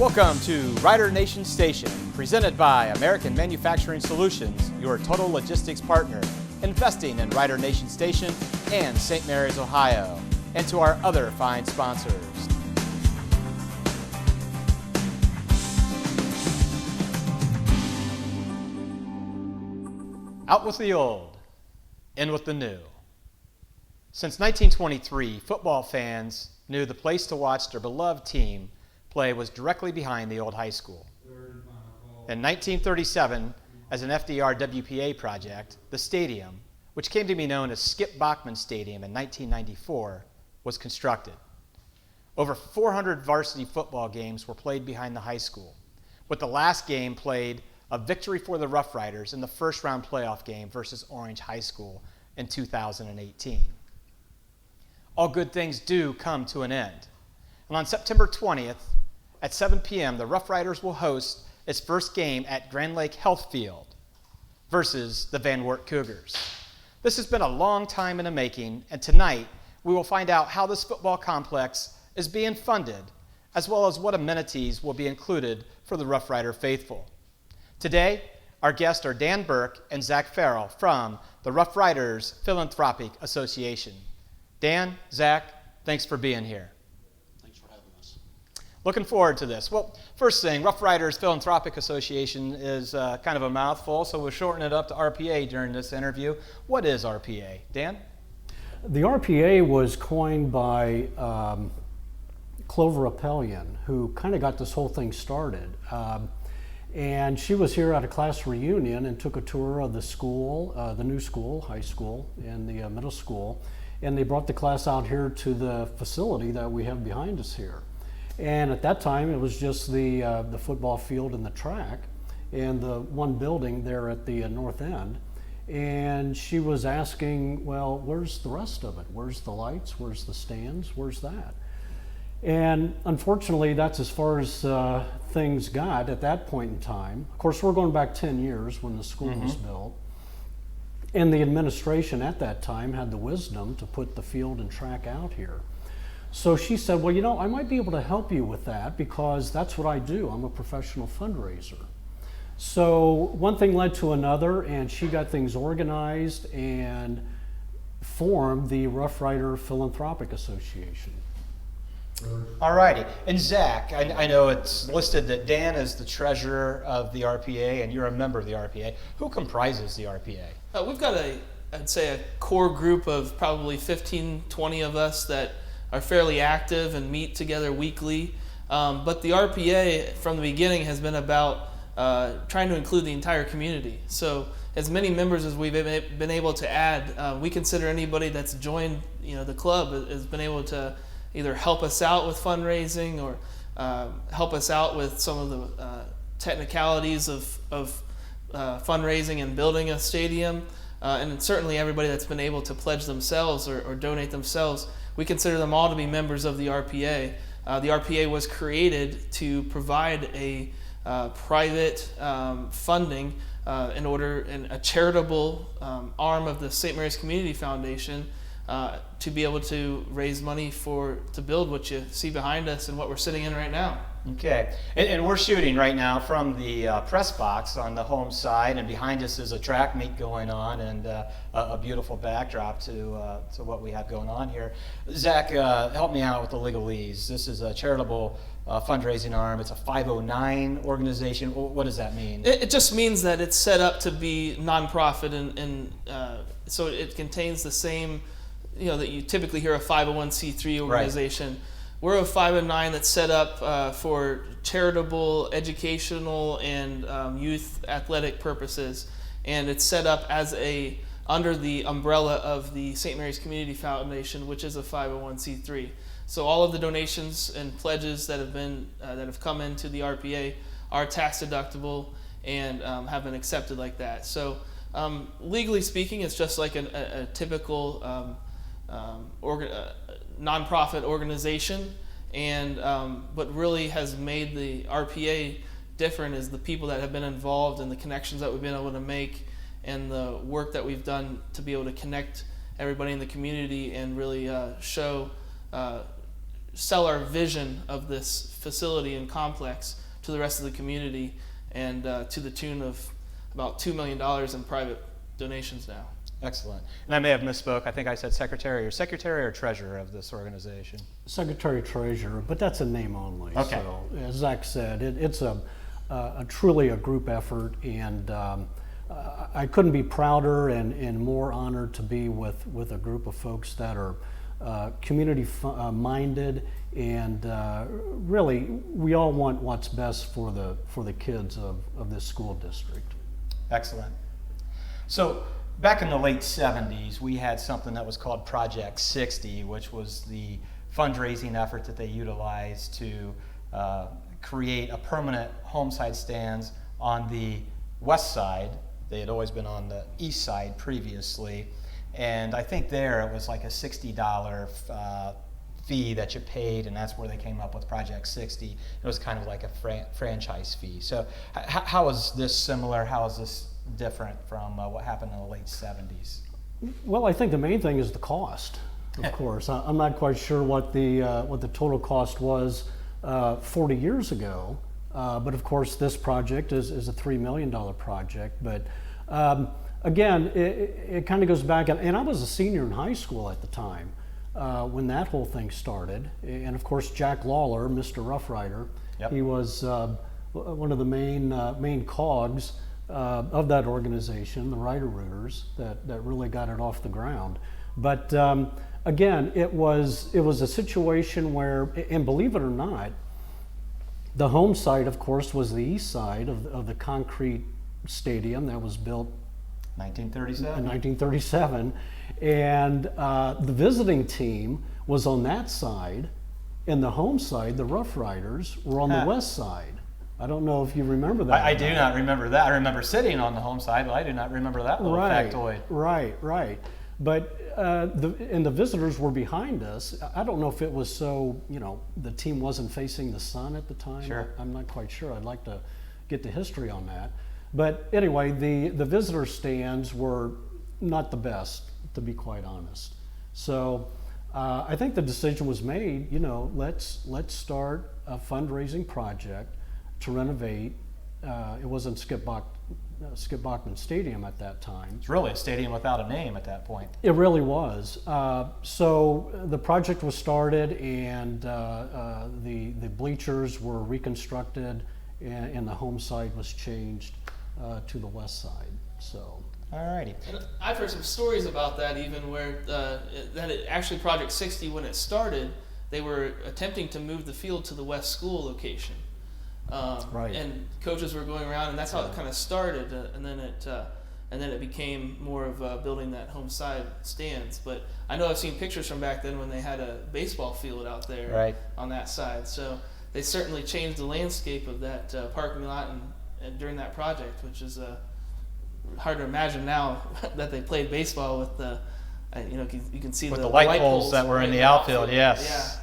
Welcome to Rider Nation Station, presented by American Manufacturing Solutions, your total logistics partner, investing in Rider Nation Station and St. Mary's, Ohio, and to our other fine sponsors. Out with the old, in with the new. Since 1923, football fans knew the place to watch their beloved team play was directly behind the old high school. In 1937, as an FDR WPA project, the stadium, which came to be known as Skip Bachman Stadium in 1994, was constructed. Over 400 varsity football games were played behind the high school, with the last game played a victory for the Roughriders in the first round playoff game versus Orange High School in 2018. All good things do come to an end. And on September 20th, at 7 p.m., the Roughriders will host its first game at Grand Lake Health Field versus the Van Wert Cougars. This has been a long time in the making, and tonight we will find out how this football complex is being funded, as well as what amenities will be included for the Roughrider faithful. Today, our guests are Dan Burke and Zach Ferrall from the Roughriders Philanthropic Association. Dan, Zach, thanks for being here. Looking forward to this. Well, first thing, Roughriders Philanthropic Association is kind of a mouthful, so we'll shorten it up to RPA during this interview. What is RPA? Dan? The RPA was coined by Clover Appelian, who kind of got this whole thing started. And she was here at a class reunion and took a tour of the school, the new school, high school, and the middle school. And they brought the class out here to the facility that we have behind us here. And at that time, it was just the football field and the track and the one building there at the north end. And she was asking, well, where's the rest of it? Where's the lights? Where's the stands? Where's that? And unfortunately, that's as far as things got at that point in time. Of course, we're going back 10 years when the school was built. And the administration at that time had the wisdom to put the field and track out here. So she said, well, you know, I might be able to help you with that because that's what I do. I'm a professional fundraiser. So one thing led to another, and she got things organized and formed the Roughrider Philanthropic Association. All righty. And Zach, I know it's listed that Dan is the treasurer of the RPA and you're a member of the RPA. Who comprises the RPA? We've got I'd say a core group of probably 15, 20 of us that are fairly active and meet together weekly. But the RPA from the beginning has been about trying to include the entire community. So as many members as we've been able to add, we consider anybody that's joined the club has been able to either help us out with fundraising or help us out with some of the technicalities of fundraising and building a stadium. And certainly everybody that's been able to pledge themselves or donate themselves, we consider them all to be members of the RPA. The RPA was created to provide a private funding in a charitable arm of the St. Mary's Community Foundation to be able to raise money to build what you see behind us and what we're sitting in right now. Okay, and we're shooting right now from the press box on the home side, and behind us is a track meet going on and a beautiful backdrop to what we have going on here. Zach, help me out with the legalese. This is a charitable fundraising arm. It's a 509 organization. What does that mean? It just means that it's set up to be nonprofit, and so it contains the same, that you typically hear a 501c3 organization. Right. We're a 509 that's set up for charitable, educational, and youth athletic purposes, and it's set up as under the umbrella of the St. Mary's Community Foundation, which is a 501c3. So all of the donations and pledges that have come into the RPA are tax deductible and have been accepted like that. So legally speaking, it's just like a typical nonprofit organization, and what really has made the RPA different is the people that have been involved and the connections that we've been able to make and the work that we've done to be able to connect everybody in the community and really show sell our vision of this facility and complex to the rest of the community, and to the tune of about $2 million in private donations now. Excellent. And I may have misspoke. I think I said secretary or treasurer of this organization. Secretary Treasurer, but that's a name only. Okay. So, as Zach said, it's a truly a group effort, and I couldn't be prouder and more honored to be with a group of folks that are community minded, and really we all want what's best for the kids of this school district. Excellent. So back in the late 70s, we had something that was called Project 60, which was the fundraising effort that they utilized to create a permanent homeside stands on the west side. They had always been on the east side previously. And I think there it was like a $60 fee that you paid, and that's where they came up with Project 60. It was kind of like a franchise fee. So how is this similar? How is this different from what happened in the late 70s? Well, I think the main thing is the cost. Of course, I'm not quite sure what the total cost was 40 years ago, but of course this project is a $3 million project. But again, it kind of goes back, and I was a senior in high school at the time when that whole thing started. And of course, Jack Lawler, Mr. Roughrider, Yep. he was one of the main cogs of that organization, the Rider-Rooters, that really got it off the ground. But again, it was a situation where, and believe it or not, the home site, of course, was the east side of the concrete stadium that was built 1937. in 1937, and the visiting team was on that side, and the home side, the Rough Riders, were on the west side. I don't know if you remember that. I do not remember that. I remember sitting on the home side, but I do not remember that little factoid. Right. But the visitors were behind us. I don't know if it was so, the team wasn't facing the sun at the time. Sure. I'm not quite sure. I'd like to get the history on that. But anyway, the visitor stands were not the best, to be quite honest. So I think the decision was made, let's start a fundraising project to renovate. It wasn't Skip Bachman Stadium at that time. It's really a stadium without a name at that point. It really was. So the project was started, and the bleachers were reconstructed, and the home side was changed to the west side. So. Alrighty. And I've heard some stories about that, even where actually Project 60, when it started, they were attempting to move the field to the West School location. Right. And coaches were going around, and that's how it kind of started, and then it became more of building that home side stands. But I know I've seen pictures from back then when they had a baseball field out there on that side. So they certainly changed the landscape of that parking lot and during that project, which is hard to imagine now that they played baseball with the, you can see with the light poles that were in the outfield. Yes. Yeah.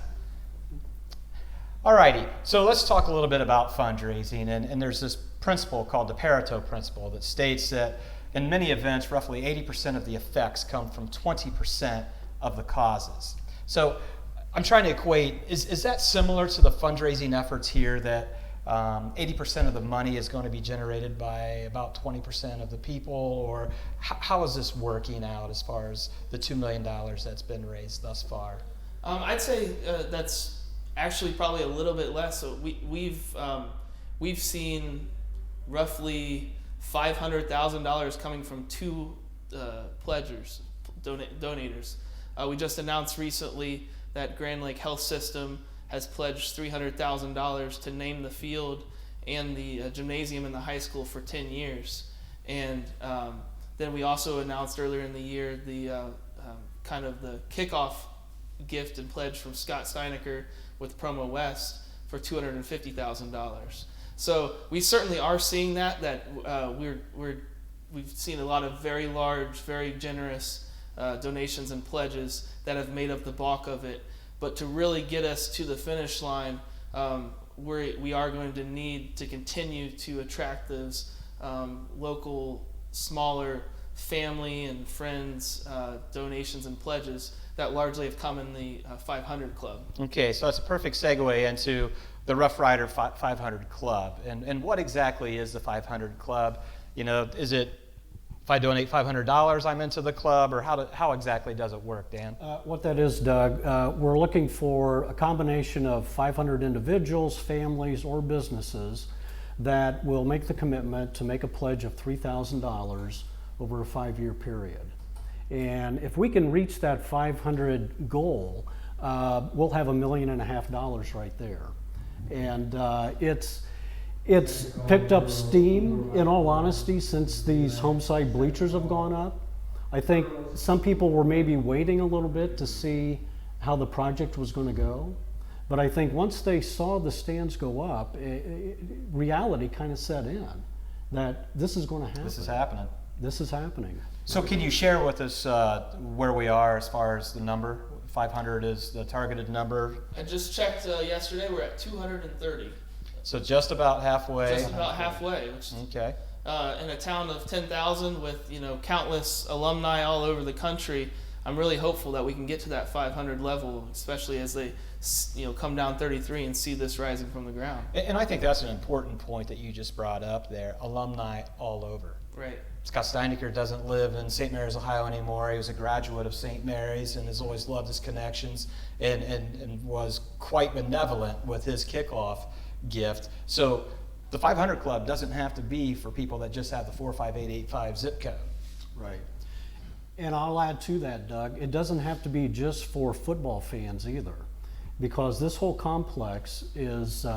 Alrighty, so let's talk a little bit about fundraising, and there's this principle called the Pareto principle that states that in many events, roughly 80% of the effects come from 20% of the causes. So I'm trying to equate, is that similar to the fundraising efforts here, that 80% of the money is going to be generated by about 20% of the people, or how is this working out as far as the $2 million that's been raised thus far? I'd say that's actually probably a little bit less. So we've seen roughly $500,000 coming from two donators. We just announced recently that Grand Lake Health System has pledged $300,000 to name the field and the gymnasium in the high school for 10 years. And then we also announced earlier in the year the kind of the kickoff gift and pledge from Scott Steinecker with Promo West for $250,000. So we certainly are seeing that we've seen a lot of very large, very generous donations and pledges that have made up the bulk of it. But to really get us to the finish line, we are going to need to continue to attract those local, smaller family and friends donations and pledges that largely have come in the 500 Club. Okay, so that's a perfect segue into the Roughrider 500 Club. And what exactly is the 500 Club? You know, is it if I donate $500, I'm into the club, or how exactly does it work, Dan? What that is, Doug, we're looking for a combination of 500 individuals, families, or businesses that will make the commitment to make a pledge of $3,000 over a 5-year period. And if we can reach that 500 goal, we'll have $1.5 million right there. And it's picked up steam, in all honesty, since these home side bleachers have gone up. I think some people were maybe waiting a little bit to see how the project was going to go. But I think once they saw the stands go up, reality kind of set in that this is going to happen. This is happening. This is happening. So can you share with us where we are as far as the number? 500 is the targeted number. I just checked yesterday. We're at 230. So just about halfway. Just about halfway. Which, okay. In a town of 10,000 with countless alumni all over the country, I'm really hopeful that we can get to that 500 level, especially as they come down 33 and see this rising from the ground. And I think that's an important point that you just brought up there. Alumni all over. Right. Scott Steinecker doesn't live in St. Mary's, Ohio anymore. He was a graduate of St. Mary's and has always loved his connections and was quite benevolent with his kickoff gift. So the 500 Club doesn't have to be for people that just have the 45885 zip code. Right. And I'll add to that, Doug, it doesn't have to be just for football fans either, because this whole complex is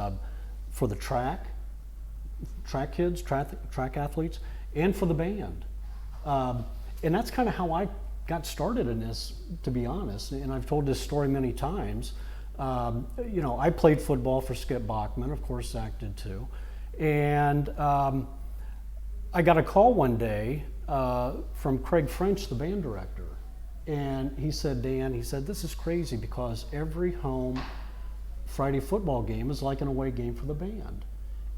for the track kids, track athletes, and for the band. And that's kind of how I got started in this, to be honest. And I've told this story many times. I played football for Skip Bachman, of course Zach did too. And I got a call one day from Craig French, the band director. And he said, Dan, this is crazy because every home Friday football game is like an away game for the band.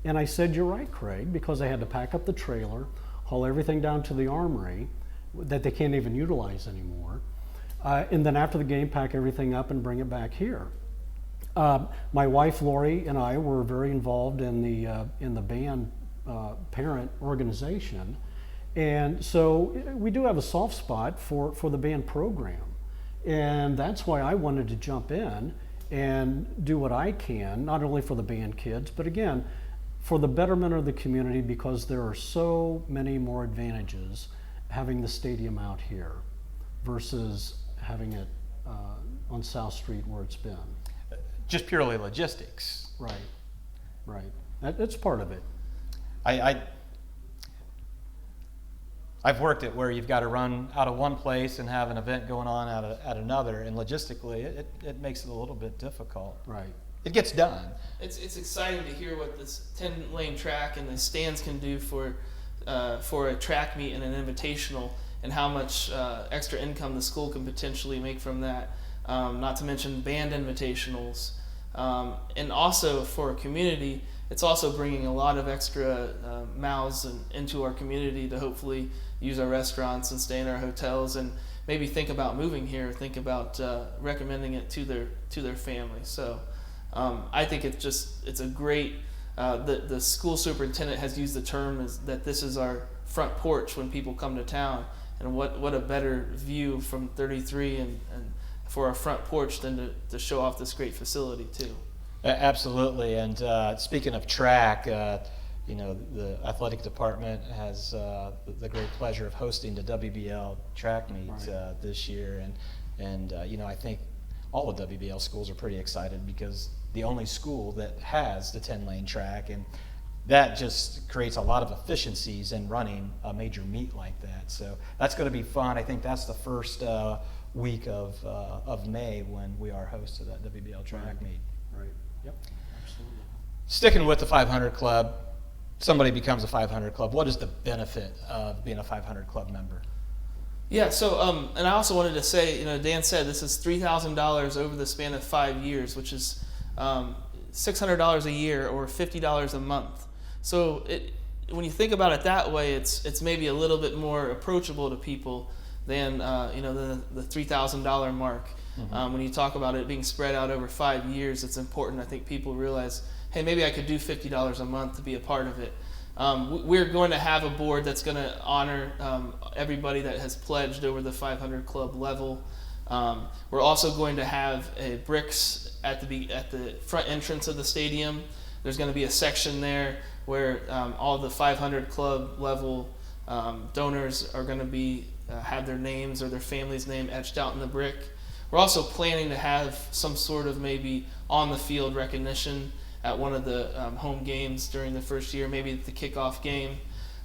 And I said, you're right, Craig, because they had to pack up the trailer, haul everything down to the armory that they can't even utilize anymore. And then after the game, pack everything up and bring it back here. My wife Lori and I were very involved in the band parent organization, and so we do have a soft spot for the band program, and that's why I wanted to jump in and do what I can, not only for the band kids, but again for the betterment of the community, because there are so many more advantages having the stadium out here versus having it on South Street where it's been. Just purely logistics. Right. That's part of it. I've worked it where you've got to run out of one place and have an event going on at another, and logistically it makes it a little bit difficult. Right. It gets done. It's exciting to hear what this 10-lane track and the stands can do for a track meet and an invitational, and how much extra income the school can potentially make from that. Not to mention band invitationals. And also for a community, it's also bringing a lot of extra mouths into our community to hopefully use our restaurants and stay in our hotels, and maybe think about moving here, think about recommending it to their family. So I think it's a great, the school superintendent has used the term as that this is our front porch when people come to town, and what a better view from 33 and for our front porch than to show off this great facility too. Absolutely. And speaking of track, the athletic department has the great pleasure of hosting the WBL track meet this year, and I think all the WBL schools are pretty excited because the only school that has the 10-lane track, and that just creates a lot of efficiencies in running a major meet like that. So that's going to be fun. I think that's the first week of May when we are host of that WBL track meet. Right. Yep. Absolutely. Sticking with the 500 Club, somebody becomes a 500 Club. What is the benefit of being a 500 Club member? Yeah. So, and I also wanted to say, Dan said this is $3,000 over the span of 5 years, which is $600 a year or $50 a month. So when you think about it that way, it's maybe a little bit more approachable to people than the $3,000 mark. When you talk about it being spread out over 5 years, it's important. I think people realize, hey, maybe I could do $50 a month to be a part of it. We're going to have a board that's going to honor everybody that has pledged over the 500 club level. We're also going to have a bricks at the front entrance of the stadium. There's going to be a section there where all the 500 club level donors are going to have their names or their family's name etched out in the brick. We're also planning to have some sort of maybe on the field recognition at one of the home games during the first year, maybe at the kickoff game.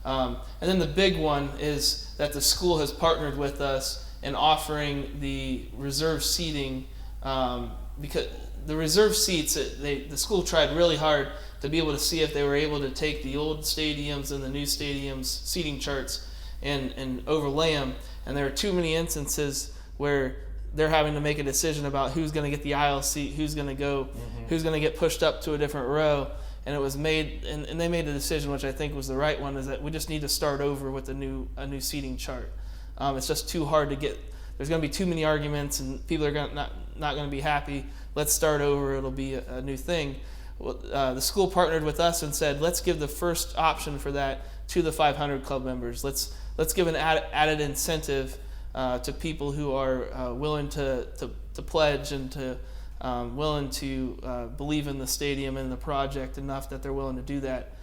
And then the big one is that the school has partnered with us in offering the reserve seating, because the reserve seats, the school tried really hard to be able to see if they were able to take the old stadiums and the new stadiums seating charts and overlay them. And there are too many instances where they're having to make a decision about who's going to get the aisle seat, who's going to go, who's going to get pushed up to a different row. And it was made, and they made a decision, which I think was the right one, is that we just need to start over with a new seating chart. It's just too hard to get. There's going to be too many arguments, and people are not going to be happy. Let's start over. It'll be a new thing. The school partnered with us and said, let's give the first option for that to the 500 club members. Let's give an added incentive to people who are willing to pledge and to willing to believe in the stadium and the project enough that they're willing to do that.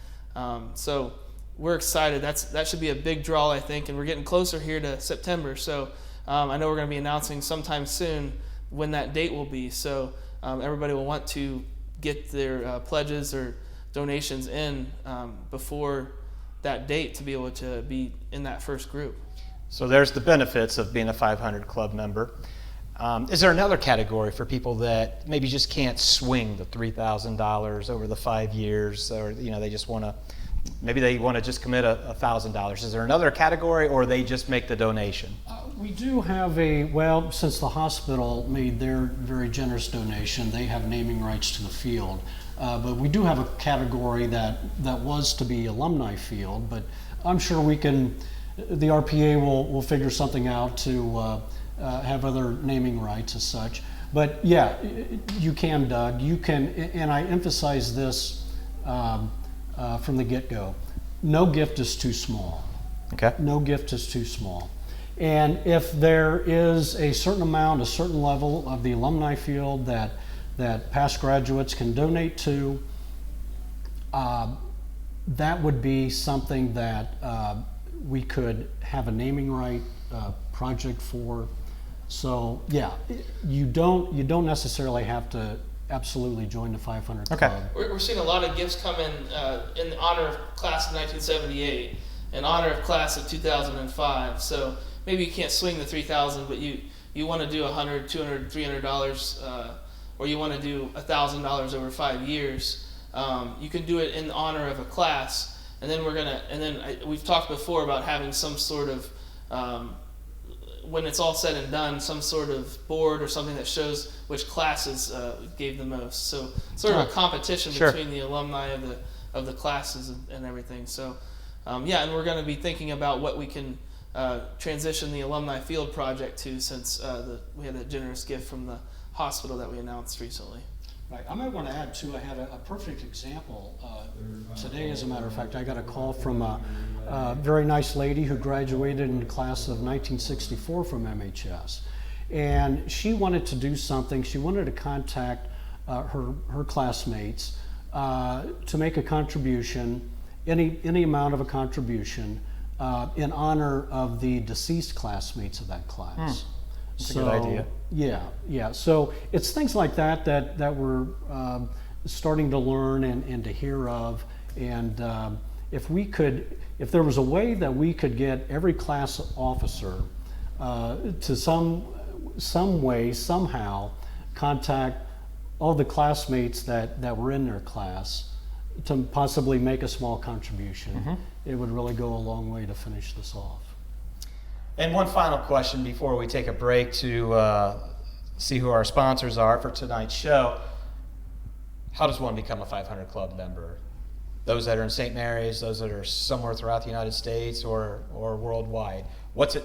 So we're excited. That should be a big draw, I think, and we're getting closer here to September. So I know we're going to be announcing sometime soon when that date will be. So everybody will want to get their pledges or donations in before that date to be able to be in that first group. So there's the benefits of being a 500 club member. Is there another category for people that maybe just can't swing the $3,000 over the 5 years, or they just want to, maybe they want to just commit $1,000? Is there another category, or they just make the donation? We do have since the hospital made their very generous donation, they have naming rights to the field. But we do have a category that was to be alumni field, but I'm sure the RPA will figure something out to have other naming rights as such. But yeah, you can, Doug. You can, and I emphasize this from the get-go. No gift is too small. Okay. No gift is too small. And if there is a certain amount, a certain level of the alumni field that past graduates can donate to, that would be something that we could have a naming right project for. So yeah, you don't necessarily have to absolutely join the 500 okay. club. We're seeing a lot of gifts come in honor of class of 1978, in honor of class of 2005. So maybe you can't swing the $3,000, but you want to do $100, $200, $300, or you want to do $1,000 over 5 years. You can do it in honor of a class. And then we've talked before about having some sort of, when it's all said and done, some sort of board or something that shows which classes gave the most. So sort of a competition Sure. between the alumni of the classes and everything. So yeah, and we're going to be thinking about what we can transition the alumni field project to, since we had a generous gift from the hospital that we announced recently. Right. I might want to add too, I had a perfect example. Today, as a matter of fact, I got a call from a very nice lady who graduated in the class of 1964 from MHS. And she wanted to do something. She wanted to contact her classmates to make a contribution, any amount of a contribution, in honor of the deceased classmates of that class. That's a good idea. Yeah. So it's things like that we're starting to learn and to hear of. And if there was a way that we could get every class officer to some way, somehow, contact all the classmates that were in their class to possibly make a small contribution, it would really go a long way to finish this off. And one final question before we take a break to see who our sponsors are for tonight's show. How does one become a 500 Club member? Those that are in St. Mary's, those that are somewhere throughout the United States or worldwide. What's it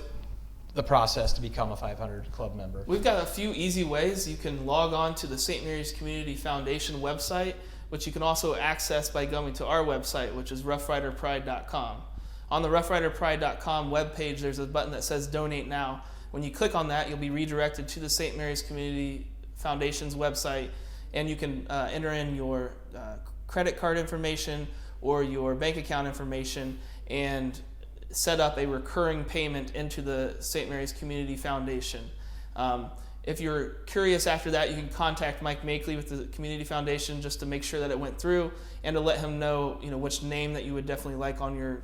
the process to become a 500 Club member? We've got a few easy ways. You can log on to the St. Mary's Community Foundation website, which you can also access by going to our website, which is roughriderpride.com. On the roughriderpride.com webpage, there's a button that says Donate Now. When you click on that, you'll be redirected to the St. Mary's Community Foundation's website, and you can enter in your credit card information or your bank account information and set up a recurring payment into the St. Mary's Community Foundation. If you're curious after that, you can contact Mike Makeley with the Community Foundation just to make sure that it went through and to let him know, which name that you would definitely like on your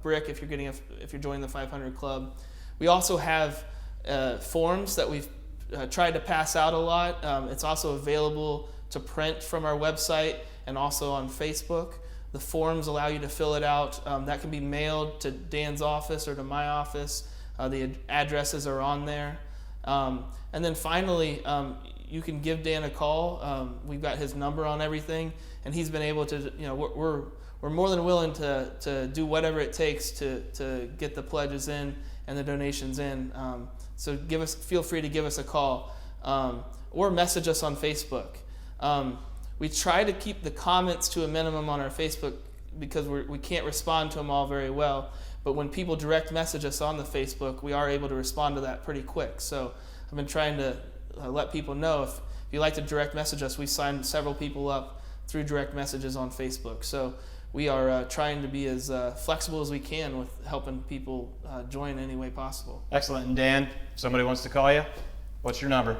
brick if you're joining the 500 Club. We also have forms that we've tried to pass out a lot. It's also available to print from our website and also on Facebook. The forms allow you to fill it out. That can be mailed to Dan's office or to my office. The addresses are on there. And then finally, you can give Dan a call. We've got his number on everything, and he's been able to, we're more than willing to do whatever it takes to get the pledges in and the donations in. So feel free to give us a call or message us on Facebook. We try to keep the comments to a minimum on our Facebook because we can't respond to them all very well. But when people direct message us on the Facebook, we are able to respond to that pretty quick. So I've been trying to let people know if you like to direct message us, we signed several people up through direct messages on Facebook. So we are trying to be as flexible as we can with helping people join any way possible. Excellent. And Dan, if somebody wants to call you, what's your number?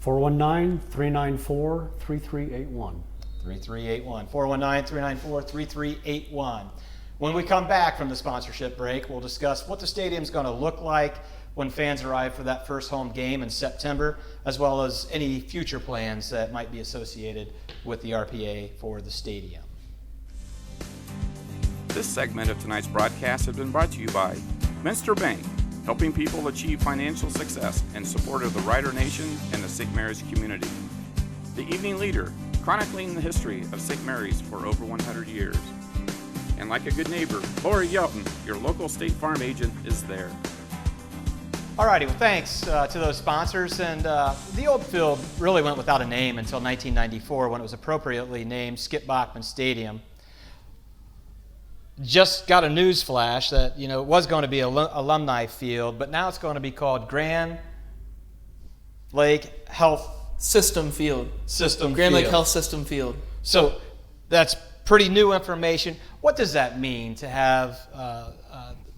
419-394-3381. 3381. 419-394-3381. When we come back from the sponsorship break, we'll discuss what the stadium's going to look like when fans arrive for that first home game in September, as well as any future plans that might be associated with the RPA for the stadium. This segment of tonight's broadcast has been brought to you by Minster Bank, helping people achieve financial success in support of the Rider Nation and the St. Mary's community. The Evening Leader, chronicling the history of St. Mary's for over 100 years. And like a good neighbor, Lori Yelton, your local State Farm agent, is there. Alrighty, well thanks to those sponsors. And the old field really went without a name until 1994 when it was appropriately named Skip Bachman Stadium. Just got a news flash that it was going to be an alumni field, but now it's going to be called Grand Lake Health System Field. Grand Lake Health System Field. So that's pretty new information. What does that mean to have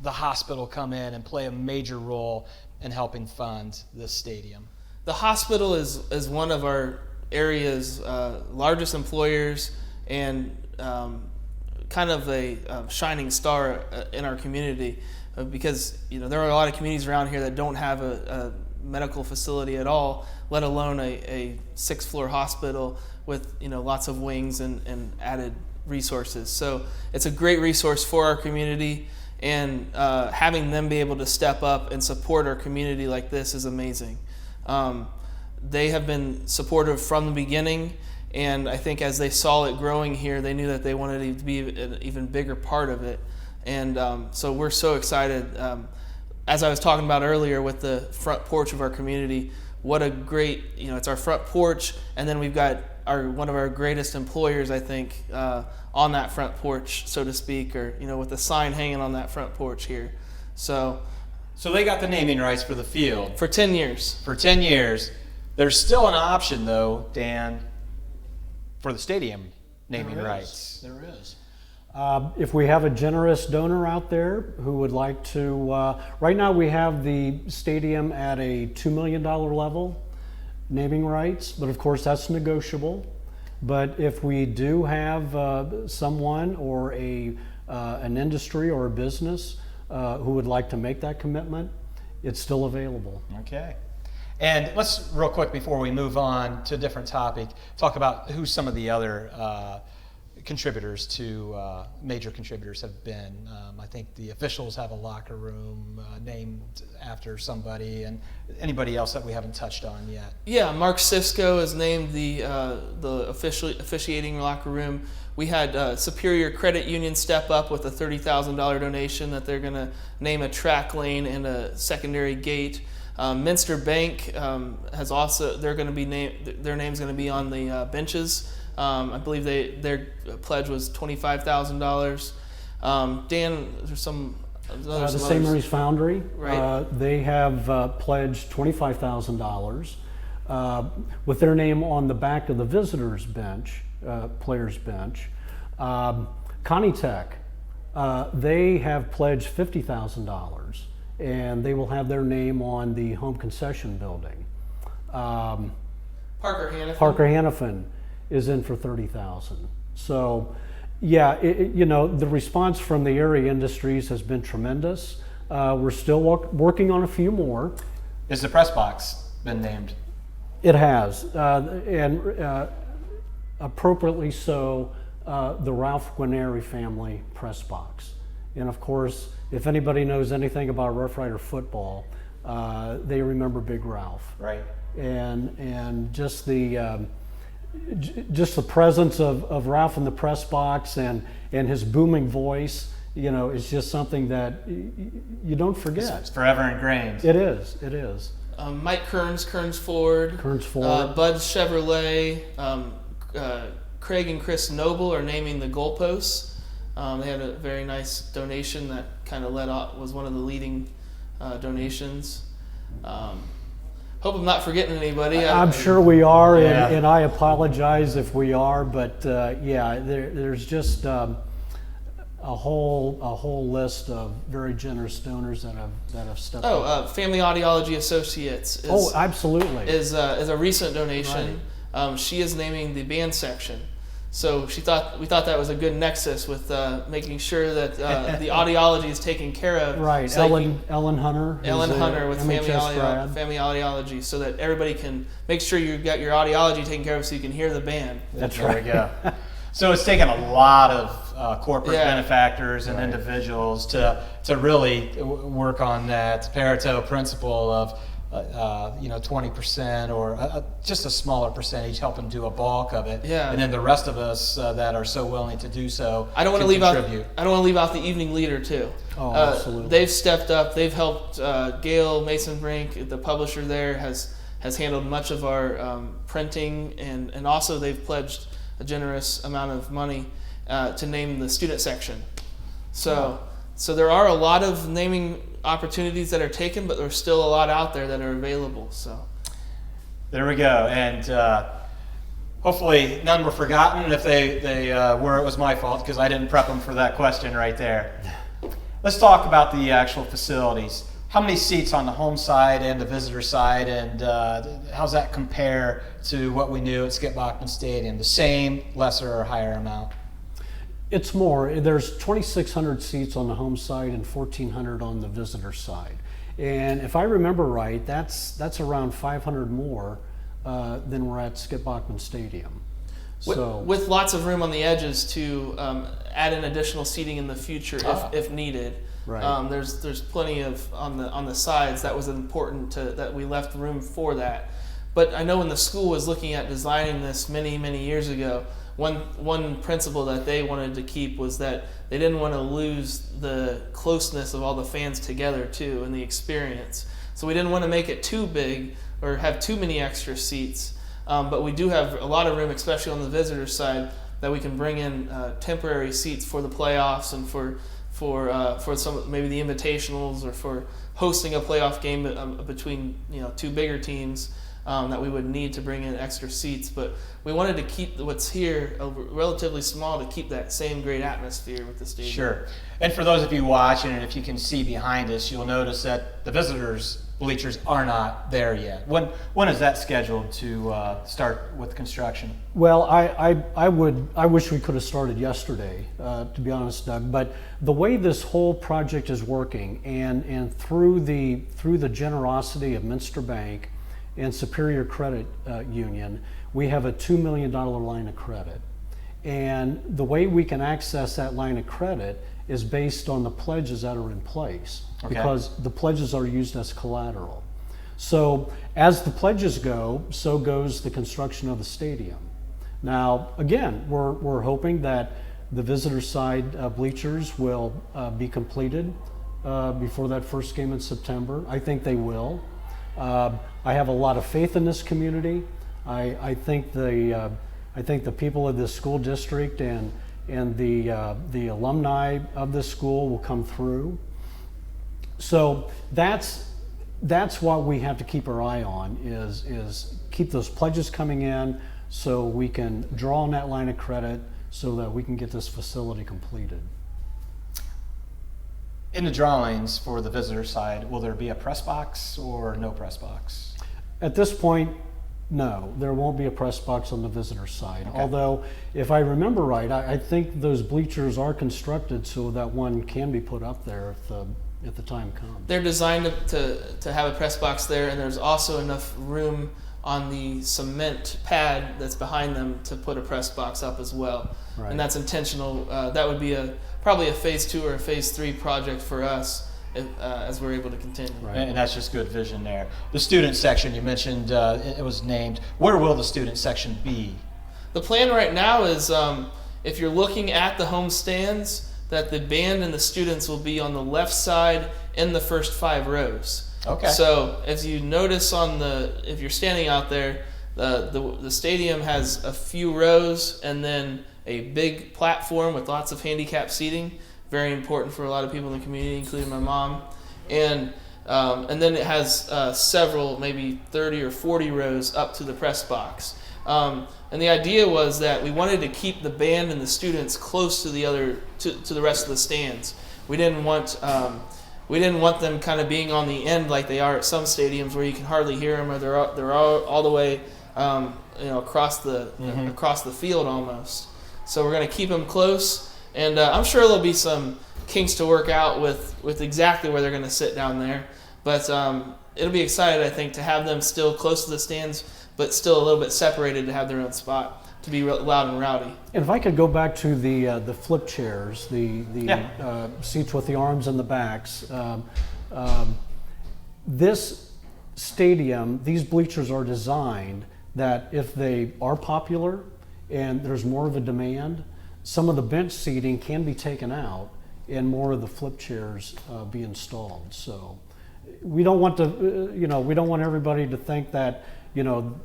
the hospital come in and play a major role in helping fund this stadium? The hospital is one of our area's largest employers and kind of a shining star in our community because there are a lot of communities around here that don't have a medical facility at all, let alone a 6th-floor hospital with lots of wings and added resources. So it's a great resource for our community, and having them be able to step up and support our community like this is amazing. They have been supportive from the beginning, and I think as they saw it growing here, they knew that they wanted it to be an even bigger part of it. And so we're so excited. As I was talking about earlier with the front porch of our community, what a great, it's our front porch, and then we've got one of our greatest employers, I think, on that front porch, so to speak, or, with a sign hanging on that front porch here. So they got the naming rights for the field. For 10 years. For 10 years. There's still an option, though, Dan, for the stadium naming rights. There is. If we have a generous donor out there who would like to, right now we have the stadium at a $2 million level, naming rights, but of course that's negotiable. But if we do have someone or an industry or a business who would like to make that commitment, it's still available. Okay. And let's, real quick before we move on to a different topic, talk about who some of the other contributors to major contributors have been. I think the officials have a locker room named after somebody, and anybody else that we haven't touched on yet. Yeah, Mark Cisco is named the officiating locker room. We had Superior Credit Union step up with a $30,000 donation that they're going to name a track lane and a secondary gate. Minster Bank has also, they're going to be their name's going to be on the benches. I believe their pledge was $25,000. Dan, there's some. The St. Mary's Foundry, right? They have pledged $25,000 with their name on the back of the visitors bench, players bench. Connie Tech, they have pledged $50,000, and they will have their name on the home concession building. Parker Hannafin is in for $30,000. So, yeah, the response from the area industries has been tremendous. We're still working on a few more. Is the press box been named? It has, and appropriately so, the Ralph Guarneri family press box. And of course, if anybody knows anything about Rough Rider football, they remember Big Ralph. Right. And just the presence of Ralph in the press box and his booming voice, is just something that you don't forget. It's forever ingrained. It is. Mike Kearns Ford. Bud Chevrolet. Craig and Chris Noble are naming the goalposts. They had a very nice donation that kind of was one of the leading donations. Hope I'm not forgetting anybody. I'm sure we are, yeah. and I apologize if we are, but there's just a whole list of very generous donors that have stepped up. Family Audiology Associates. Absolutely. Is a recent donation. Right. She is naming the band section. So we thought that was a good nexus with making sure that the audiology is taken care of. Right, so Ellen Hunter. Ellen Hunter with Family MHS Audiology, so that everybody can make sure you've got your audiology taken care of, so you can hear the band. That's there right. We go. So it's taken a lot of corporate benefactors and individuals to really work on that Pareto principle of 20% or just a smaller percentage helping do a bulk of it, and then the rest of us that are so willing to do so. I don't want to leave out the evening leader too. Oh, absolutely. They've stepped up. They've helped. Gail Mason-Brink, the publisher there, has handled much of our printing, and also they've pledged a generous amount of money to name the student section. So there are a lot of naming opportunities that are taken, but there's still a lot out there that are available. So there we go, and hopefully none were forgotten. If they were, it was my fault because I didn't prep them for that question right there. Let's talk about the actual facilities. How many seats on the home side and the visitor side, and how's that compare to what we knew at Skip Bachman Stadium? The same, lesser, or higher amount? It's more. There's 2,600 seats on the home side and 1,400 on the visitor side. And if I remember right, that's around 500 more than we're at Skip Bachman Stadium. With lots of room on the edges to add in additional seating in the future if needed. Right. There's plenty of on the sides. That was important that we left room for that. But I know when the school was looking at designing this many years ago, one principle that they wanted to keep was that they didn't want to lose the closeness of all the fans together too and the experience. So we didn't want to make it too big or have too many extra seats. But we do have a lot of room, especially on the visitor side, that we can bring in temporary seats for the playoffs and for some maybe the invitationals or for hosting a playoff game between two bigger teams. That we would need to bring in extra seats, but we wanted to keep what's here relatively small to keep that same great atmosphere with the stadium. Sure. And for those of you watching, and if you can see behind us, you'll notice that the visitors' bleachers are not there yet. When is that scheduled to start with construction? Well, I wish we could have started yesterday, to be honest, Doug. But the way this whole project is working, and through the generosity of Minster Bank and Superior Credit Union, we have a $2 million line of credit. And the way we can access that line of credit is based on the pledges that are in place, because the pledges are used as collateral. So as the pledges go, so goes the construction of the stadium. Now, again, we're hoping that the visitor side bleachers will be completed before that first game in September. I think they will. I have a lot of faith in this community. I think the people of this school district and the alumni of this school will come through. So that's what we have to keep our eye on, is keep those pledges coming in so we can draw on that line of credit so that we can get this facility completed. In the drawings for the visitor side, will there be a press box or no press box? At this point, no, there won't be a press box on the visitor side. Okay. Although, if I remember right, I think those bleachers are constructed so that one can be put up there if the time comes. They're designed to have a press box there, and there's also enough room on the cement pad that's behind them to put a press box up as well. Right. And that's intentional. That would be probably a phase 2 or a phase 3 project for us as we're able to continue. Right. And that's just good vision there. The student section, you mentioned it was named. Where will the student section be? The plan right now is, if you're looking at the home stands, that the band and the students will be on the left side in the first 5 rows. Okay. So as you notice if you're standing out there, the stadium has a few rows and then a big platform with lots of handicap seating. Very important for a lot of people in the community, including my mom. And then it has several, maybe 30 or 40 rows up to the press box. And the idea was that we wanted to keep the band and the students close to the rest of the stands. We didn't want them kind of being on the end like they are at some stadiums where you can hardly hear them, or they're all the way across the field almost. So we're going to keep them close, and I'm sure there'll be some kinks to work out with exactly where they're going to sit down there. But it'll be exciting, I think, to have them still close to the stands, but still a little bit separated to have their own spot, to be loud and rowdy. And if I could go back to the flip chairs, the seats with the arms and the backs. This stadium, these bleachers are designed that if they are popular and there's more of a demand, some of the bench seating can be taken out and more of the flip chairs be installed. So we don't want everybody to think that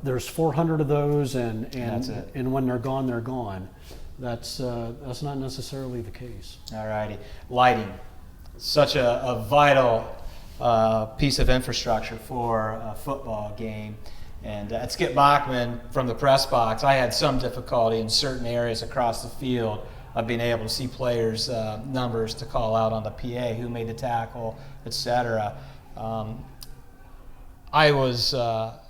there's 400 of those and when they're gone, they're gone. That's not necessarily the case. All righty. Lighting, such a vital piece of infrastructure for a football game. And at Skip Bachman from the press box, I had some difficulty in certain areas across the field of being able to see players' numbers to call out on the PA, who made the tackle, etc. I was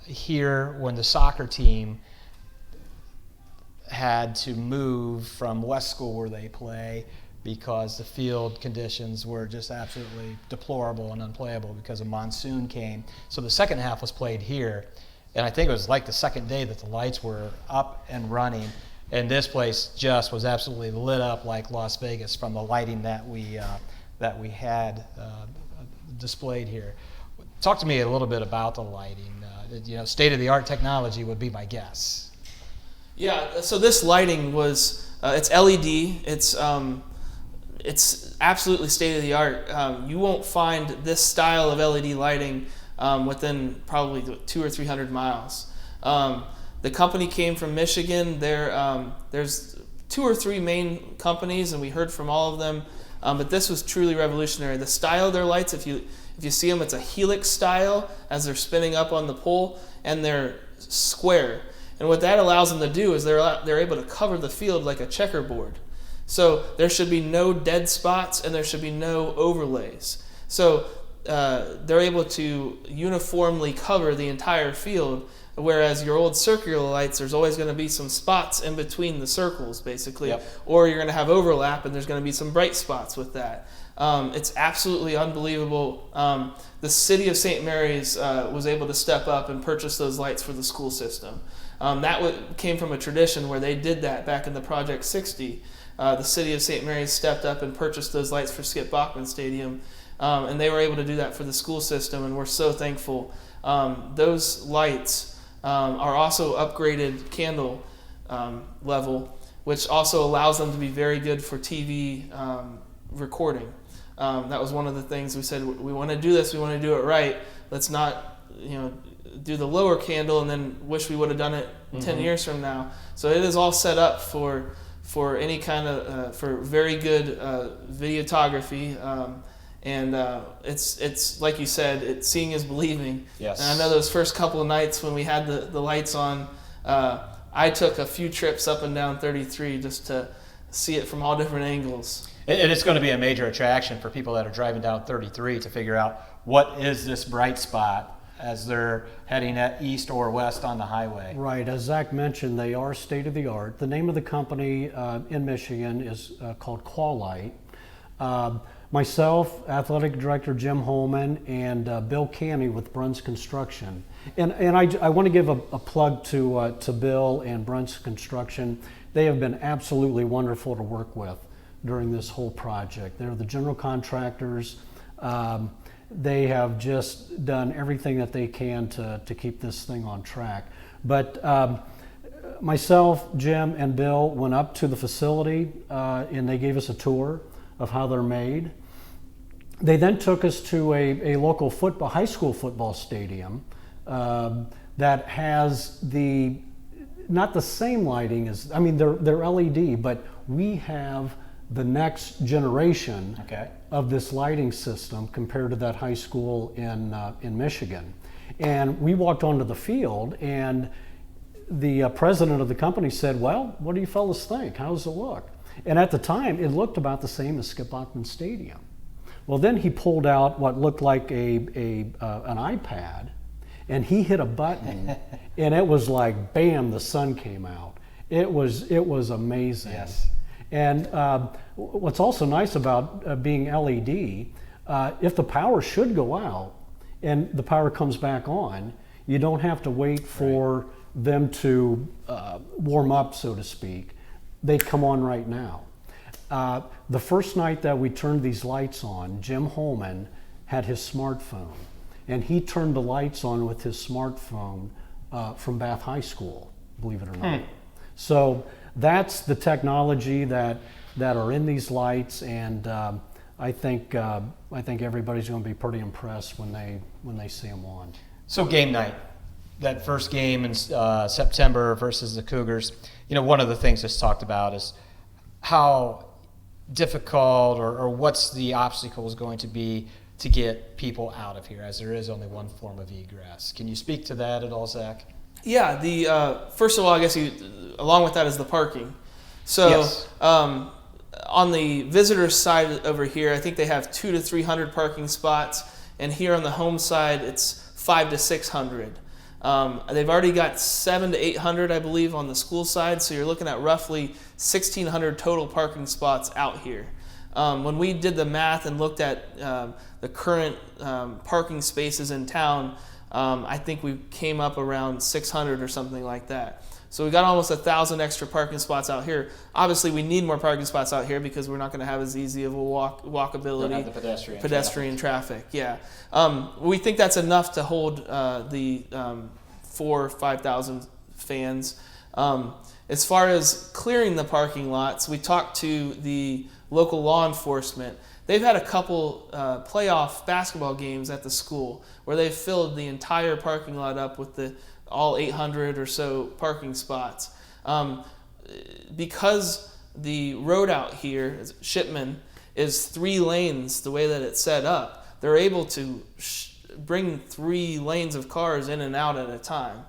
here when the soccer team had to move from West School, where they play, because the field conditions were just absolutely deplorable and unplayable because a monsoon came. So the second half was played here, and I think it was like the second day that the lights were up and running, and this place just was absolutely lit up like Las Vegas from the lighting that we had displayed here. Talk to me a little bit about the lighting. State-of-the-art technology would be my guess. Yeah, so this lighting was, it's LED, it's absolutely state-of-the-art. You won't find this style of LED lighting within probably 200 or 300 miles. The company came from Michigan. There's 2 or 3 main companies, and we heard from all of them, but this was truly revolutionary. The style of their lights, if you see them, it's a helix style as they're spinning up on the pole, and they're square. And what that allows them to do is they're able to cover the field like a checkerboard. So there should be no dead spots and there should be no overlays. So they're able to uniformly cover the entire field, whereas your old circular lights, there's always going to be some spots in between the circles, basically. Yep. Or you're going to have overlap and there's going to be some bright spots with that. It's absolutely unbelievable. The city of St. Mary's was able to step up and purchase those lights for the school system. Came from a tradition where they did that back in the Project 60. The city of St. Mary's stepped up and purchased those lights for Skip Bachman Stadium, and they were able to do that for the school system, and we're so thankful. Those lights are also upgraded candle level, which also allows them to be very good for TV recording. That was one of the things we said, we want to do this, we want to do it right. Let's not, do the lower candle and then wish we would have done it 10 years from now. So it is all set up for any kind of for very good videography, and it's like you said, seeing is believing. Yes. And I know those first couple of nights when we had the lights on, I took a few trips up and down 33 just to see it from all different angles. And it's going to be a major attraction for people that are driving down 33 to figure out what is this bright spot as they're heading east or west on the highway. Right, as Zach mentioned, they are state-of-the-art. The name of the company in Michigan is called Qualight. Myself, Athletic Director Jim Holman, and Bill Canny with Bruns Construction. And I want to give a plug to Bill and Bruns Construction. They have been absolutely wonderful to work with during this whole project. They're the general contractors. They have just done everything that they can to keep this thing on track. But myself, Jim, and Bill went up to the facility and they gave us a tour of how they're made. They then took us to a local high school football stadium that has not the same lighting as, they're LED, but we have the next generation of this lighting system compared to that high school in Michigan. And we walked onto the field, and the president of the company said, "Well, what do you fellas think? How does it look?" And at the time, it looked about the same as Skip Bachman Stadium. Well, then he pulled out what looked like an iPad, and he hit a button, and it was like, bam, the sun came out. It was amazing. Yes. And what's also nice about being LED, if the power should go out and the power comes back on, you don't have to wait for them to warm up, so to speak. They come on right now. The first night that we turned these lights on, Jim Holman had his smartphone, and he turned the lights on with his smartphone from Bath High School, believe it or not. So that's the technology that are in these lights, and I think everybody's going to be pretty impressed when they see them on. So game night, that first game in September versus the Cougars. One of the things that's talked about is how difficult or what's the obstacles going to be to get people out of here, as there is only one form of egress. Can you speak to that at all, Zach? Yeah, first of all, I guess along with that is the parking. So yes. On the visitors side over here, I think they have 200 to 300 parking spots, and here on the home side, it's 500 to 600. They've already got 700 to 800, I believe, on the school side, so you're looking at roughly 1,600 total parking spots out here. When we did the math and looked at the current parking spaces in town, I think we came up around 600 or something like that. So we got almost 1,000 extra parking spots out here. Obviously, we need more parking spots out here because we're not going to have as easy of a walkability. Don't have the pedestrian traffic. Yeah. We think that's enough to hold the 4,000 or 5,000 fans. As far as clearing the parking lots, we talked to the local law enforcement. They've had a couple playoff basketball games at the school where they've filled the entire parking lot up with all 800 or so parking spots. Because the road out here, Shipman, is 3 lanes the way that it's set up, they're able to bring 3 lanes of cars in and out at a time.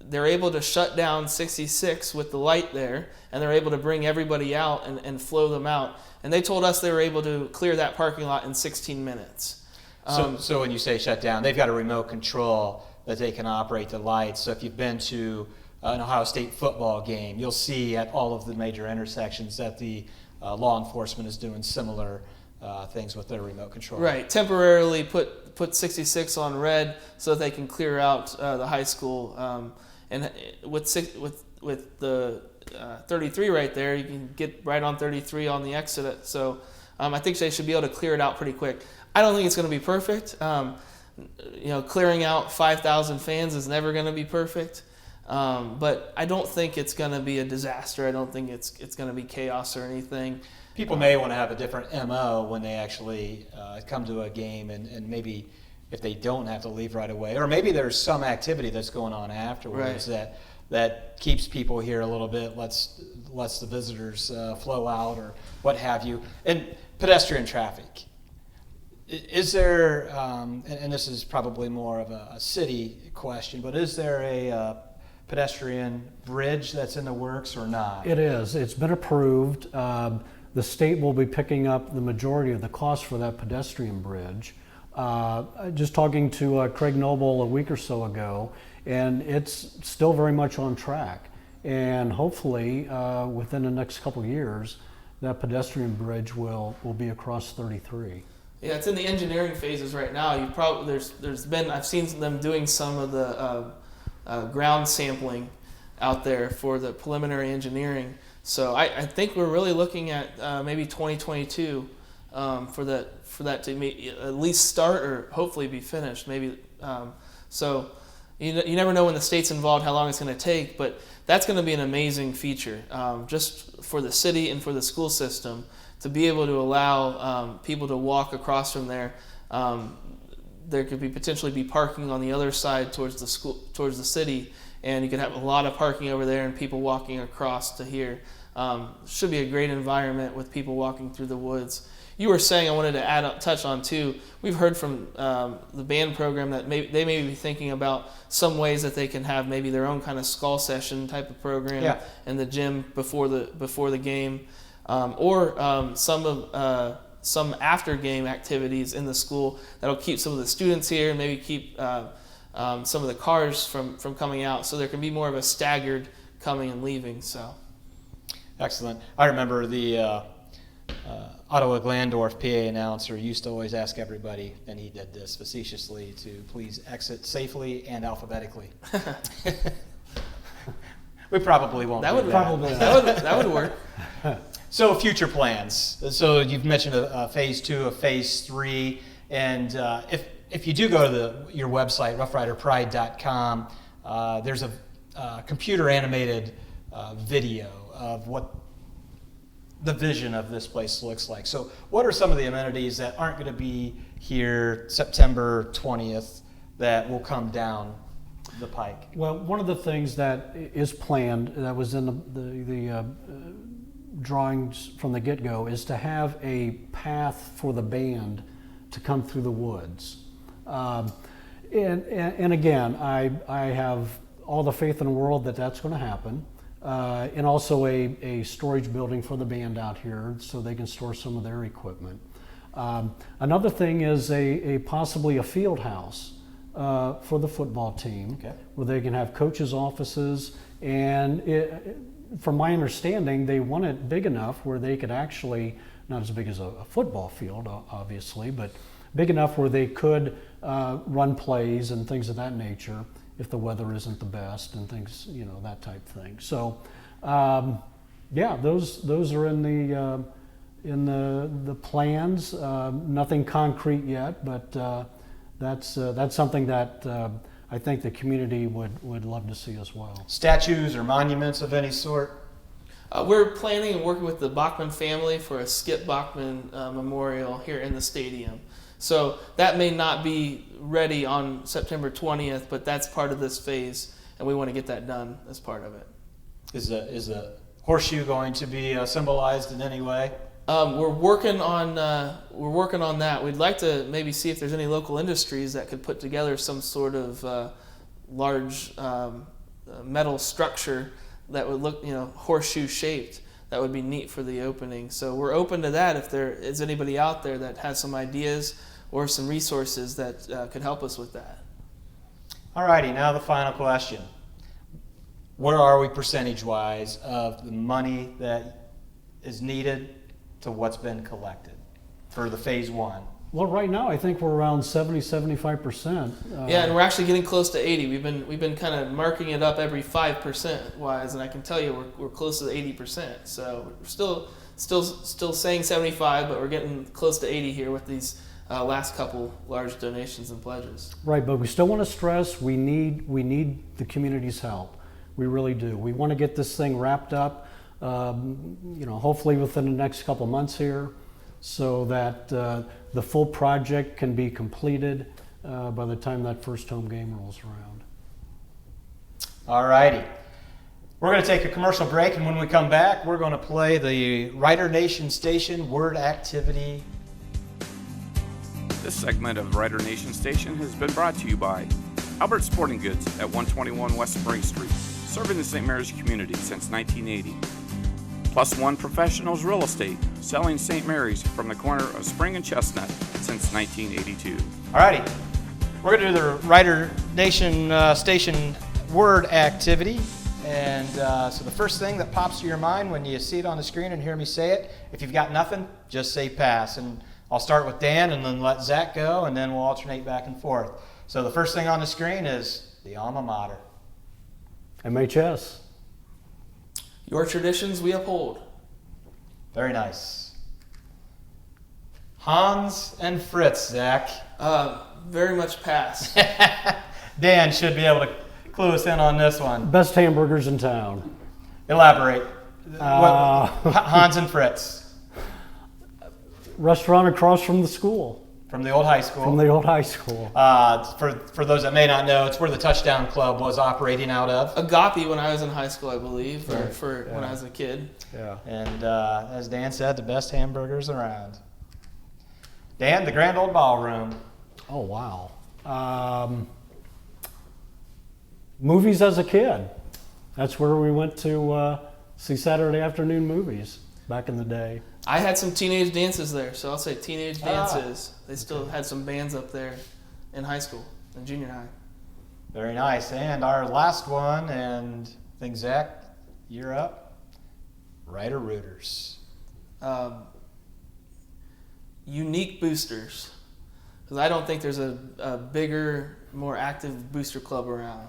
They're able to shut down 66 with the light there, and they're able to bring everybody out and flow them out. And they told us they were able to clear that parking lot in 16 minutes. So when you say shut down, they've got a remote control that they can operate the lights. So if you've been to an Ohio State football game, you'll see at all of the major intersections that the law enforcement is doing similar things with their remote control. Right, temporarily put 66 on red so that they can clear out the high school. and with the 33 right there, you can get right on 33 on the exit. So I think they should be able to clear it out pretty quick. I don't think it's going to be perfect. Clearing out 5,000 fans is never going to be perfect. But I don't think it's going to be a disaster. I don't think it's going to be chaos or anything. People may want to have a different MO when they actually come to a game, and maybe if they don't have to leave right away, or maybe there's some activity that's going on afterwards that keeps people here a little bit, lets the visitors flow out or what have you. And pedestrian traffic. Is there, and this is probably more of a city question, but is there a pedestrian bridge that's in the works or not? It is. It's been approved. The state will be picking up the majority of the cost for that pedestrian bridge. Just talking to Craig Noble a week or so ago, and it's still very much on track. And hopefully, within the next couple of years, that pedestrian bridge will be across 33. Yeah, it's in the engineering phases right now. I've seen them doing some of the ground sampling out there for the preliminary engineering. So I think we're really looking at maybe 2022 for that to at least start or hopefully be finished. Maybe so. You never know when the state's involved how long it's going to take, but that's going to be an amazing feature just for the city and for the school system to be able to allow people to walk across from there. There could potentially be parking on the other side towards the school, towards the city, and you could have a lot of parking over there and people walking across to here. Should be a great environment with people walking through the woods. You were saying, I wanted to touch on too, we've heard from the band program that they may be thinking about some ways that they can have maybe their own kind of skull session type of program in the gym before the game, or some after game activities in the school that'll keep some of the students here and maybe keep some of the cars from coming out, so there can be more of a staggered coming and leaving. So excellent. I remember the Ottawa Glandorf PA announcer used to always ask everybody, and he did this facetiously, to please exit safely and alphabetically. We probably won't do that. That would work. So future plans. So you've mentioned a phase 2, a phase 3, and if you do go to your website, roughriderpride.com, there's a computer animated video of what the vision of this place looks like. So what are some of the amenities that aren't going to be here September 20th that will come down the pike? Well, one of the things that is planned, that was in the drawings from the get-go, is to have a path for the band to come through the woods. And again, I have all the faith in the world that that's going to happen. And also a storage building for the band out here so they can store some of their equipment. Another thing is possibly a field house for the football team, where they can have coaches' offices. And from my understanding, they want it big enough where they could actually, not as big as a football field, obviously, but big enough where they could run plays and things of that nature if the weather isn't the best and things, that type thing. So, those are in the plans. Nothing concrete yet, but that's something that I think the community would love to see as well. Statues or monuments of any sort? We're planning and working with the Bachman family for a Skip Bachman memorial here in the stadium. So that may not be ready on September 20th, but that's part of this phase, and we want to get that done as part of it. Is the horseshoe going to be symbolized in any way? We're working on that. We'd like to maybe see if there's any local industries that could put together some sort of large metal structure that would look, horseshoe shaped. That would be neat for the opening. So we're open to that if there is anybody out there that has some ideas or some resources that could help us with that. All righty, now the final question. Where are we percentage-wise of the money that is needed to what's been collected for the phase 1? Well, right now I think we're around 75%. Yeah, and we're actually getting close to 80. We've been kind of marking it up every 5% wise, and I can tell you we're close to the 80%. So we're still saying 75, but we're getting close to 80 here with these last couple large donations and pledges. Right, but we still want to stress we need the community's help. We really do. We want to get this thing wrapped up, hopefully within the next couple months here, so that the full project can be completed by the time that first home game rolls around. All righty. We're going to take a commercial break, and when we come back, we're going to play the Rider Nation Station word activity. This segment of Rider Nation Station has been brought to you by Albert Sporting Goods at 121 West Spring Street, serving the St. Mary's community since 1980. Plus One Professionals Real Estate, selling St. Mary's from the corner of Spring and Chestnut since 1982. All righty. We're going to do the Rider Nation Station word activity. And so the first thing that pops to your mind when you see it on the screen and hear me say it, if you've got nothing, just say pass. And I'll start with Dan and then let Zach go, and then we'll alternate back and forth. So the first thing on the screen is the alma mater. MHS. Your traditions we uphold. Very nice. Hans and Fritz, Zach. Very much pass. Dan should be able to clue us in on this one. Best hamburgers in town. Elaborate. Hans and Fritz. Restaurant across from the school. From the old high school. From the old high school. For those that may not know, it's where the Touchdown Club was operating out of. Agape when I was in high school, I believe, or when I was a kid. Yeah. And as Dan said, the best hamburgers around. Dan, the Grand Old Ballroom. Oh, wow. Movies as a kid. That's where we went to see Saturday afternoon movies back in the day. I had some teenage dances there, so I'll say teenage dances. They still had some bands up there in high school and junior high. Very nice. And our last one, and I think, Zach, you're up. Rider Rooters. Unique boosters. Because I don't think there's a bigger, more active booster club around.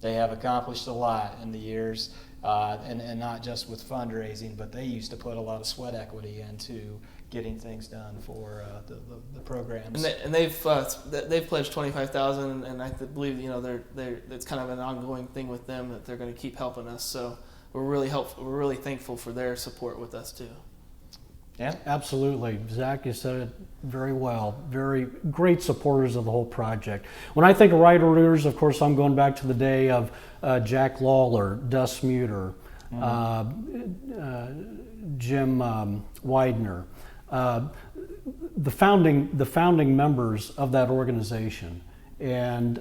They have accomplished a lot in the years, and not just with fundraising, but they used to put a lot of sweat equity into getting things done for the programs. And they've pledged $25,000, and I believe it's kind of an ongoing thing with them that they're going to keep helping us. So we're really thankful for their support with us too. Yeah, absolutely. Zach, you said it very well. Very great supporters of the whole project. When I think of Rider Rooters, of course, I'm going back to the day of Jack Lawler, Dust Muter, Jim Widener, the founding members of that organization, and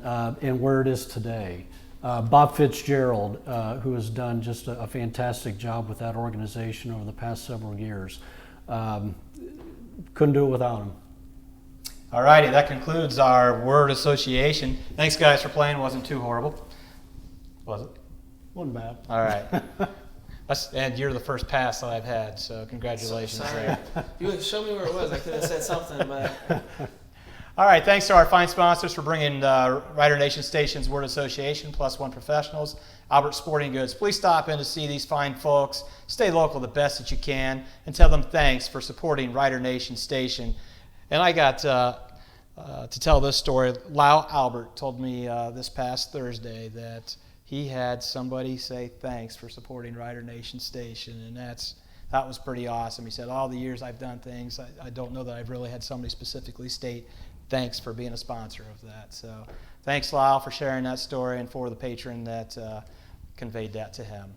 where it is today. Bob Fitzgerald, who has done just a fantastic job with that organization over the past several years. Couldn't do it without him. All righty, that concludes our word association. Thanks, guys, for playing. Wasn't too horrible, was it? Wasn't bad. All right. And you're the first pass that I've had, so congratulations. Sorry. You would show me where it was. I could have said something, but... All right, thanks to our fine sponsors for bringing Rider Nation Station's Word Association, Plus One Professionals, Albert Sporting Goods. Please stop in to see these fine folks. Stay local the best that you can, and tell them thanks for supporting Rider Nation Station. And I got to tell this story. Lau Albert told me this past Thursday that he had somebody say thanks for supporting Rider Nation Station, and that was pretty awesome. He said, all the years I've done things, I don't know that I've really had somebody specifically state thanks for being a sponsor of that. So thanks, Lyle, for sharing that story, and for the patron that conveyed that to him.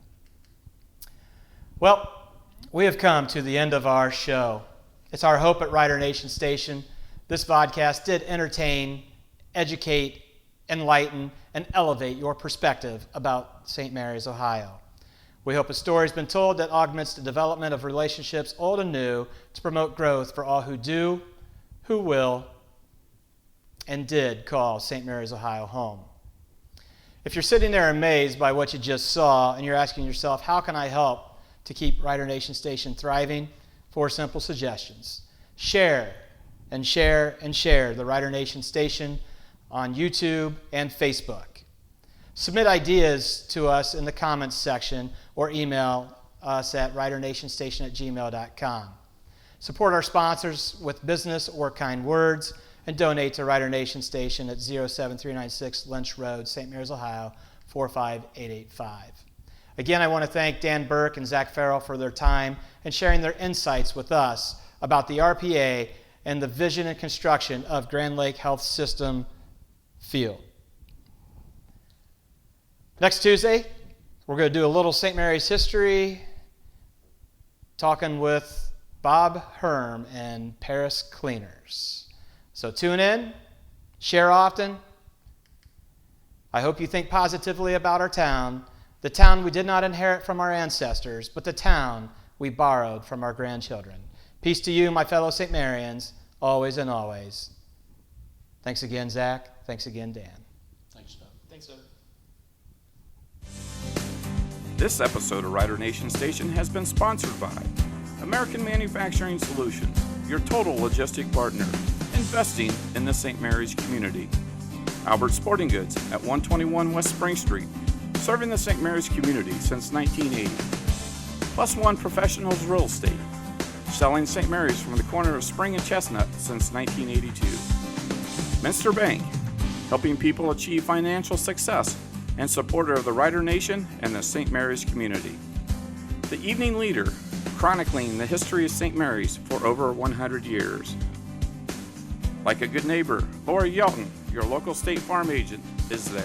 Well, we have come to the end of our show. It's our hope at Rider Nation Station this vodcast did entertain, educate, enlighten, and elevate your perspective about St. Mary's, Ohio. We hope a story has been told that augments the development of relationships old and new to promote growth for all who do, who will, and did call St. Mary's, Ohio home. If you're sitting there amazed by what you just saw and you're asking yourself, how can I help to keep Rider Nation Station thriving? 4 simple suggestions. Share and share the Rider Nation station on YouTube and Facebook. Submit ideas to us in the comments section or email us at ridernationstation@gmail.com. Support our sponsors with business or kind words and donate to Rider Nation Station at 07396 Lynch Road, St. Mary's, Ohio 45885. Again, I want to thank Dan Burke and Zach Ferrall for their time and sharing their insights with us about the RPA and the vision and construction of Grand Lake Health System Field. Next Tuesday, we're going to do a little St. Mary's history, talking with Bob Herm and Paris Cleaners. So tune in, share often. I hope you think positively about our town, the town we did not inherit from our ancestors, but the town we borrowed from our grandchildren. Peace to you, my fellow St. Marians, always and always. Thanks again, Zach. Thanks again, Dan. Thanks, Doug. Thanks, Doug. This episode of Rider Nation Station has been sponsored by American Manufacturing Solutions, your total logistic partner, investing in the St. Mary's community. Albert Sporting Goods at 121 West Spring Street, serving the St. Mary's community since 1980. Plus One Professionals Real Estate, selling St. Mary's from the corner of Spring and Chestnut since 1982. Minster Bank, helping people achieve financial success and supporter of the Rider Nation and the St. Mary's community. The Evening Leader, chronicling the history of St. Mary's for over 100 years. Like a good neighbor, Laura Yelton, your local State Farm agent, is there.